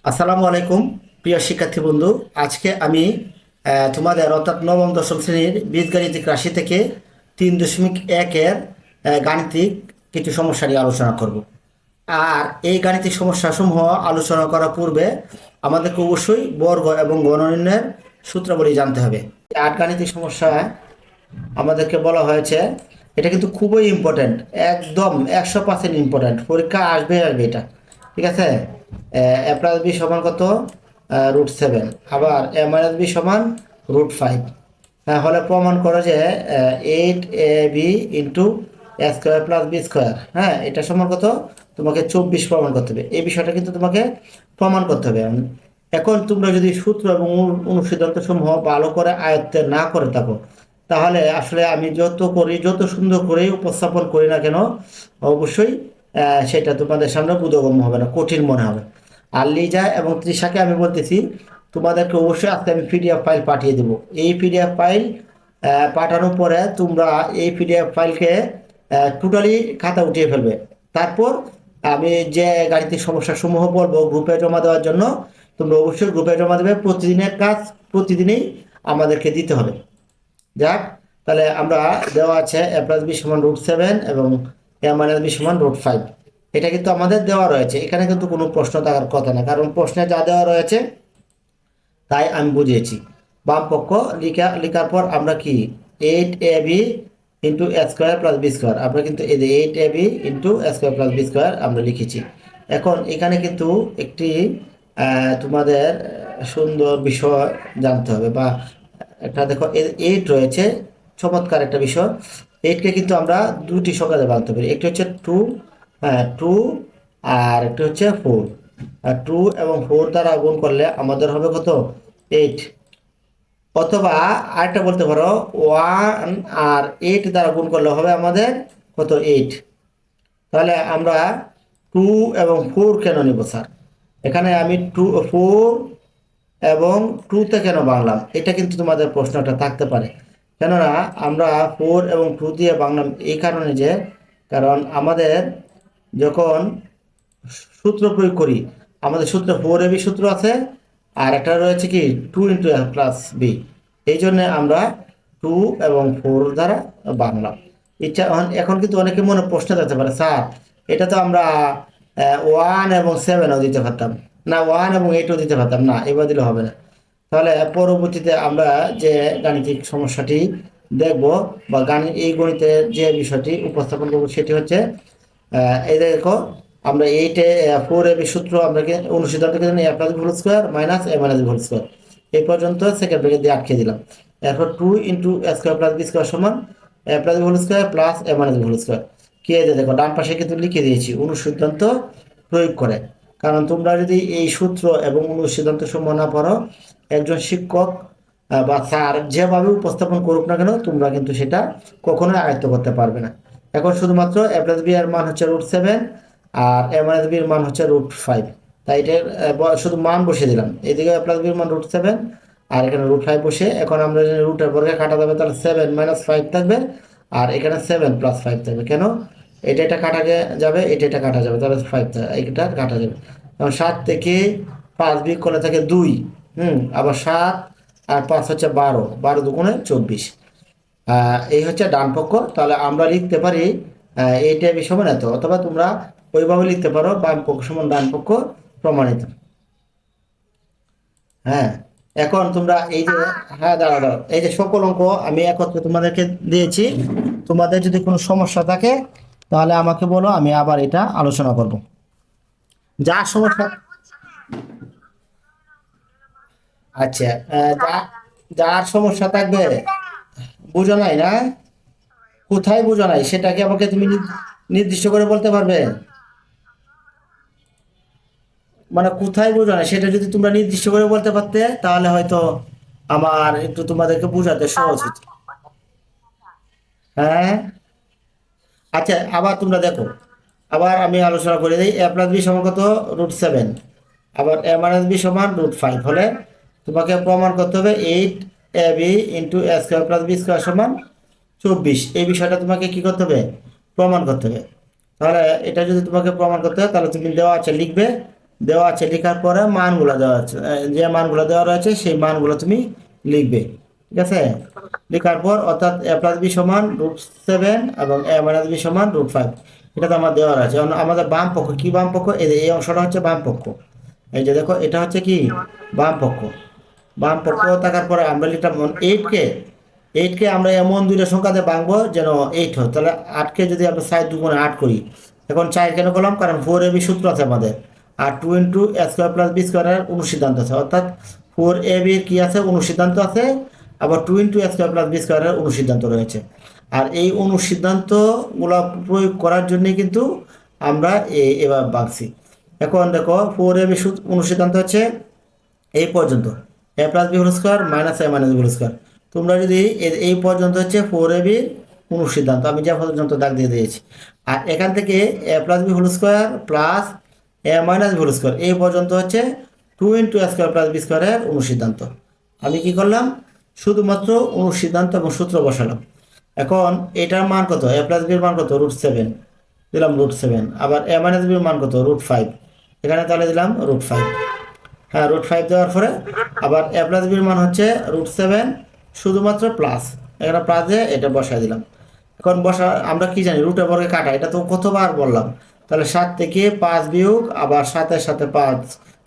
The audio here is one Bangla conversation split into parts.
আসসালামু আলাইকুম প্রিয় শিক্ষার্থী বন্ধু। আজকে আমি তোমাদের অর্থাৎ নবম দশম শ্রেণীর বীজগাণিতিক রাশি থেকে 3.1-এর গাণিতিক কিছু সমস্যা নিয়ে আলোচনা করব। আর এই গাণিতিক সমস্যাসমূহ আলোচনা করার পূর্বে আমাদেরকে অবশ্যই বর্গ এবং গণনির্ণয়ের সূত্রাবলী জানতে হবে। আট গাণিতিক সমস্যা আমাদেরকে বলা হয়েছে, এটা কিন্তু খুবই ইম্পর্ট্যান্ট, একদম 100% ইম্পর্ট্যান্ট, পরীক্ষা আসবে আসবে এটা। ঠিক আছে, এ প্লাস বি সমান কত? √7। আবার এ মাইনাস বি সমান √5। হলে প্রমাণ করো যে 8ab into A square plus B square, হ্যাঁ, এটা সমান কত? তোমাকে 24 প্রমাণ করতে হবে। এই বিষয়টা কিন্তু তোমাকে প্রমাণ করতে হবে। এখন তোমরা যদি সূত্র এবং অনুসিদ্ধান্ত সমূহ ভালো করে আয়ত্তে না করে থাকো, তাহলে আসলে আমি যত করি, যত সুন্দর করে উপস্থাপন করি না কেন, অবশ্যই সেটা তোমাদের সামনে বোধগম্য হবে না, কঠিন মনে হবে। আর লিজা এবং তৃষাকে আমি বলতেছি, তোমাদেরকে অবশ্যই আজকে আমি পিডিএফ ফাইল পাঠিয়ে দেবো। এই পিডিএফ ফাইল পাঠানোর পরে তোমরা এই পিডিএফ ফাইলকে টোটালি খাতা উঠিয়ে ফেলবে। তারপর আমি যে গাণিতিক সমস্যাসমূহ বলবো গ্রুপে জমা দেওয়ার জন্য, তোমরা অবশ্যই গ্রুপে জমা দেবে। প্রতিদিনের কাজ প্রতিদিনই আমাদেরকে দিতে হবে। যাক, তাহলে আমরা দেওয়া আছে এ প্লাস বি সমান √7 এবং এ মাইনাস বি সমান √5। এটা কিন্তু আমাদের দেওয়া রয়েছে, এখানে কিন্তু কোনো প্রশ্ন থাকার কথা না, কারণ প্রশ্নে যা দেওয়া রয়েছে তাই আমি বুঝিয়েছি। বাম পক্ষ লিখার পর আমরা কি 8ab into A square plus B square, আমরা কিন্তু এই যে 8ab into A square plus B square আমরা লিখেছি। এখন এখানে কিন্তু একটি তোমাদের সুন্দর বিষয় জানতে হবে, বা একটা দেখো 8 রয়েছে, চমৎকার একটা বিষয়। 8কে কিন্তু আমরা দুটি সংখ্যাতে ভাঙতে পারি, একটি হচ্ছে 2, হ্যাঁ 2, আর একটি হচ্ছে 4। আর 2 এবং 4 দ্বারা গুণ করলে আমাদের হবে কত? 8। অথবা আরেকটা বলতে পারো 1 আর 8 দ্বারা গুণ করলে হবে আমাদের কত? 8। তাহলে আমরা 2 এবং 4 কেন নিব স্যার? এখানে আমি 2 4 এবং 2তে কেন বাংলাম, এটা কিন্তু তোমাদের প্রশ্নটা থাকতে পারে। কেননা আমরা 4 এবং 2 দিয়ে বাংলাম এই কারণে যে, কারণ আমাদের যখন সূত্র প্রয়োগ করি, আমাদের সূত্রে 4ab সূত্র আছে, আর একটা রয়েছে কি 2 ইন্টু এ প্লাস বি। এই জন্য আমরা 2 এবং 4 দ্বারা বাংলাম। ইচ্ছা এখন কিন্তু অনেকে মনে প্রশ্ন থাকতে পারে, স্যার এটা তো আমরা 1 এবং 7ও দিতে পারতাম না, 1 এবং 8ও দিতে পারতাম না, এবার দিলে হবে না। তাহলে পরবর্তীতে আমরা যে গাণিতিক সমস্যাটি দেখব, বা এই গণিতের যে বিষয়টি উপস্থাপন করব, সেটি হচ্ছে এই দেখো, আমরা 4ab সূত্র আমরা অনুসিদ্ধান্ত জানি A plus B whole square minus A minus B whole square, এই পর্যন্ত সেকেন্ড ব্র্যাকেট দিয়ে আটকে দিলাম। এরপর 2 into A square plus B square সমান A plus B whole square plus A minus B whole square. কি এই যে দেখো ডান পাশে কিন্তু লিখে দিয়েছি অনুসিদ্ধান্ত প্রয়োগ করে। কারণ তোমরা যদি এই সূত্র এবং অনুসিদ্ধান্ত সমূহ না পড়ো, একজন শিক্ষক বা স্যার যেভাবে উপস্থাপন করুক না কেন, তোমরা কিন্তু সেটা কখনোই আয়ত্ত করতে পারবে না। এখন শুধুমাত্র এ প্লাস বি এর মান হচ্ছে √7 আর এ মাইনাস বি এর মান হচ্ছে √5। তাই এটা শুধু মান বসিয়ে দিলাম, এদিকে এ প্লাস বি এর মান √7 আর এখানে √5 বসে। এখন আমরা যদি রুটের বর্গে কাটা যাবে, তাহলে 7 - 5 থাকবে, আর এখানে 7 + 5 থাকবে। কেন? এটা কাটা যাবে, এটা কাটা যাবে, তাহলে 5 এটা কাটা যাবে। এবং 7 থেকে 5 বিয়োগ করলে থাকে 2। আবার 7 আর 5 হচ্ছে 12, 12 দুগুণে 24। এই হচ্ছে ডান পক্ষ। তাহলে আমরা লিখতে পারি এইটা সমান এত, অথবা তোমরা ওইভাবে লিখতে পারো বাম পক্ষ সমান ডান পক্ষ প্রমাণিত। হ্যাঁ, এখন তোমরা এই যে, হ্যাঁ দাঁড়াও দাঁড়াও, এই যে সকল অঙ্ক আমি একত্রে তোমাদেরকে দিয়েছি। তোমাদের যদি কোনো সমস্যা থাকে তাহলে আমাকে বলো, আমি আবার এটা আলোচনা করব। যা সমস্যা, আচ্ছা, যার সমস্যা থাকবে, বুঝো নাই না? কোথায় বুঝো নাই সেটা কি আমাকে তুমি নির্দিষ্ট করে বলতে পারবে? মানে কোথায় বুঝো নাই সেটা যদি তোমরা নির্দিষ্ট করে বলতে পারতে, তাহলে হয়তো আমার একটু তোমাদেরকে বোঝাতে সহজ হতো। হ্যাঁ, আচ্ছা, আবার তোমরা দেখো, আবার আমি আলোচনা করে দিই। এ প্লাস বি সমান কত? √7। আবার এ মাইনাস বি সমান √5 হলে তোমাকে প্রমাণ করতে হবে 8ab into A square plus B square সমান 24। এই বিষয়টা তোমাকে কি করতে হবে? প্রমাণ করতে হবে। তাহলে এটা যদি তোমাকে প্রমাণ করতে হয়, তাহলে তুমি দেওয়া আছে লিখবে, দেওয়া আছে, লেখার পরে মানগুলো দেওয়া আছে, যে মানগুলো দেওয়া রয়েছে সেই মানগুলো তুমি লিখবে। ঠিক আছে, লেখার পর অর্থাৎ a প্লাস বি সমান √7 এবং a মাইনাস বি সমান √5, এটা তো আমার দেওয়া আছে। আমাদের বাম পক্ষ কি, বাম পক্ষ এই অংশটা হচ্ছে বাম পক্ষ। এই যে দেখো এটা হচ্ছে কি বাম পক্ষ। বাম পক্ষ থাকার পরে আমরা লিখলাম 8কে আমরা এমন দুইটা সংখ্যাতে ভাঙবো যেন 8 হয়। তাহলে 8কে যদি আমরা 4 × 2 = 8 করি, এখন 4 কেন করলাম, কারণ 4ab সূত্র আছে আমাদের, আর 2 × a² + b² এর অনুসিদ্ধান্ত আছে, অর্থাৎ 4ab এর কি আছে, অনুসিদ্ধান্ত আছে, আবার 2 × a² + b² এর অনুসিদ্ধান্ত রয়েছে। আর এই অনুসিদ্ধান্তগুলো প্রয়োগ করার জন্য কিন্তু আমরা এবার ভাঙছি। এখন দেখো 4ab অনুসিদ্ধান্ত হচ্ছে এই পর্যন্ত a plus B whole square minus a minus B whole square. তোমরা যদি এই পর্যন্ত হচ্ছে 4ab অনুসিদ্ধান্ত, আমি যা পর্যন্ত দাগ দিয়ে দিয়েছি। আর এখান থেকে a plus B whole square plus a minus B whole square এই পর্যন্ত হচ্ছে 2 × a² + b² এর অনুসিদ্ধান্ত। আমি কি করলাম, শুধুমাত্র অনুসিদ্ধান্ত এবং সূত্র বসালাম। এখন এটার মান কত, a প্লাস বির মান কত, √7 দিলাম, √7। আবার a মাইনাস বির মান কত, √5, এখানে তাহলে দিলাম √5। হ্যাঁ, √5 দেওয়ার পরে আবার a প্লাস বির মান হচ্ছে √7, শুধুমাত্র প্লাস, এখানে প্লাস দিয়ে এটা বসাই দিলাম। এখন আমরা কি জানি, রুটের বর্গে কাটা, এটা তো কতবার বললাম। তাহলে 7 থেকে 5 বিয়োগ, আবার 7-এর সাথে 5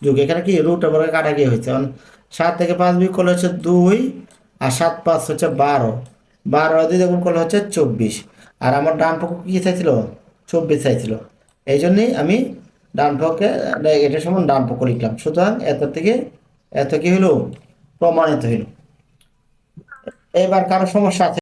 যোগ, এখানে কি রুটের বর্গে কাটা কি হয়েছে, 7 থেকে 5 বিয়োগ করলে হচ্ছে 2, আর 7 5 হচ্ছে 12, 12 দিয়ে গুণ করলে হচ্ছে 24। আর আমার ডান পক্ষ কি চাইছিল, 24 চাইছিল, এই জন্যই আমি ডান পক্ষে এটা সমান ডান পক্ষ লিখলাম। সুতরাং এত থেকে এত কি হলো, প্রমাণিত হইল। এবার কারো সমস্যা আছে?